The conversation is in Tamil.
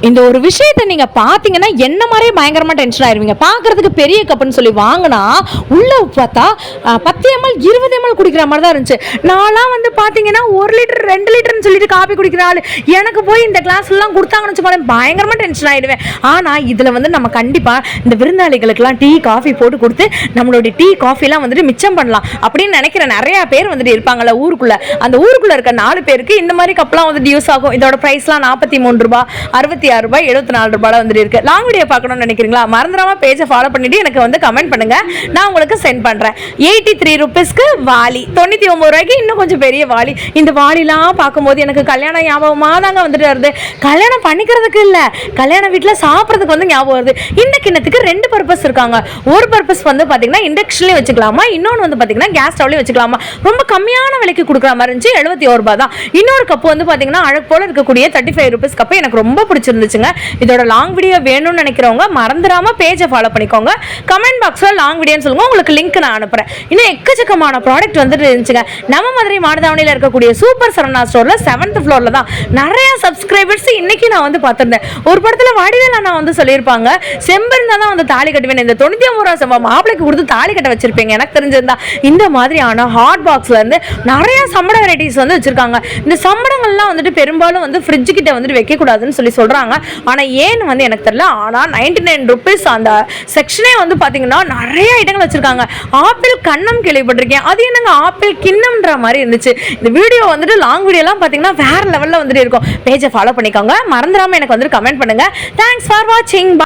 இந்த ஒரு விஷயத்தை நீங்க பாத்தீங்கன்னா என்ன மாதிரியே பயங்கரமா டென்ஷன் ஆயிருவீங்க. பாக்குறதுக்கு பெரிய கப்புன்னு சொல்லி வாங்கினா உள்ள பார்த்தா 10 ml 20 ml குடிக்கிற மாதிரி தான் இருந்துச்சு. நான்லாம் வந்து பாத்தீங்கன்னா 1 லிட்டர் 2 லிட்டர்னு சொல்லிட்டு காப்பி குடிக்கிற ஆளு. எனக்கு போய் இந்த கிளாஸ் எல்லாம் கொடுத்தாங்கன்னு வச்சுக்கோங்க பயங்கரமா டென்ஷன் ஆயிடுவேன். ஆனா இதுல வந்து நம்ம கண்டிப்பா இந்த விருந்தாளிகளுக்கெல்லாம் டீ காஃபி போட்டு கொடுத்து நம்மளுடைய டீ காஃபி எல்லாம் வந்துட்டு மிச்சம் பண்ணலாம் அப்படின்னு நினைக்கிற நிறைய பேர் வந்துட்டு இருப்பாங்கல்ல ஊருக்குள்ள. அந்த ஊருக்குள்ள இருக்க 4 பேருக்கு இந்த மாதிரி கப்லாம் வந்துட்டு யூஸ் ஆகும். இதோட பிரைஸ்லாம் 43 ரூபாய் 66 ரூபாய் 74 ரூபாய் வந்து இருக்கு. லாங் வீடியோ பார்க்கணும்னு நினைக்கிறீங்களா? மறந்துடாம பேஜை ஃபாலோ பண்ணிட்டு எனக்கு வந்து கமெண்ட் பண்ணுங்க, நான் உங்களுக்கு சென்ட் பண்றேன். 83 ரூபீஸ்க்கு வாளி, 99 ரூபாய்க்கு இன்னும் கொஞ்சம் பெரிய வாளி. இந்த வாளிலாம் பார்க்கும்போது எனக்கு கல்யாணம் ஞாபகமா தாங்க வந்துட்டு வருது. கல்யாணம் பண்ணிக்கிறதுக்கு இல்ல, கல்யாண வீட்டுல சாப்பிட்றதுக்கு வந்து ஞாபகம் வருது. இந்த கிண்ணத்துக்கு 2 பர்பஸ் இருக்காங்க. ஒரு பர்பஸ் வந்து பாத்தீங்கன்னா இண்டக்ஷன்லயும் வச்சுக்கலாமா, இன்னொன்று வந்து பாத்தீங்கன்னா கேஸ் ஸ்டவ்லயும் வச்சுக்கலாமா. ரொம்ப கம்மியான விலைக்கு கொடுக்குற மாதிரி இருந்துச்சு. 71 ரூபாய் தான். இன்னொரு கப்பு வந்து பாத்தீங்கன்னா அழகு போல இருக்கக்கூடிய 35 ரூபீஸ் கப்பு எனக்கு ரொம்ப பிடிச்சிருந்துச்சுங்க. இதோட லாங் வீடியோ வேணும்னு நினைக்கிறவங்க மறந்துடாம பேஜை ஃபாலோ பண்ணிக்கோங்க. கமெண்ட் பாக்ஸ்ல லாங் வீடியோன்னு சொல்லுங்க, உங்களுக்கு லிங்க் நான் அனுப்புறேன். இன்னும் எக்கச்சக்கமான ப்ராடக்ட் வந்துட்டு இருந்துச்சுங்க. நம்ம மதுரை மாடதாவணியில் இருக்கக்கூடிய சூப்பர் சரவணா ஸ்டோர்ல 7th ஃப்ளோர்ல தான் நிறைய சப்ஸ்கிரைபர்ஸ் இன்னைக்கு நான் வந்து பார்த்திருந்தேன். ஒரு படத்துல வடிவேல நான் வந்து சொல்லியிருப்பாங்க, செம்பிருந்தா தான் வந்து தாலி கட்டுவேன். இந்த 99 ரூபா செம்பா மாப்பிளைக்கு கொடுத்து தாலி கட்ட வச்சிருப்பீங்க. எனக்கு தெரிஞ்சிருந்தா இந்த மாதிரியான ஹாட் பாக்ஸ்ல இருந்து நிறைய சம்பட வெரைட்டிஸ் வந்து வச்சிருக்காங்க. இந்த சம்படங்கள்லாம் வந்துட்டு பெரும்பாலும் வந்து ஃப்ரிட்ஜ் கிட்ட வந்துட்டு வைக்க கூடாதுன்னு சொல்லி சொல்றாங்க. ஆனா ஏன்னு வந்து எனக்கு தெரியல. ஆனா 99 ரூபீஸ் அந்த செக்ஷனே வந்து பாத்தீங்கன்னா நிறைய ஐட்டங்கள் வச்சிருக்காங்க. ஆப்பிள் கண்ணம் கேள்விப்பட்டிருக்கேன், அது என்னங்க ஆப்பிள் கிண்ணம்ன்ற மாதிரி இருந்துச்சு. இந்த வீடியோ வந்துட்டு லாங் வீடியோ எல்லாம் பாத்தீங்கன்னா வேற லெவல்ல வந்துட்டு இருக்கும். பேஜை ஃபாலோ பண்ணிக்கோங்க, மறந்துடாம எனக்கு வந்து கமெண்ட் பண்ணுங்க. தேங்க்ஸ் ஃபார் வாட்சிங்.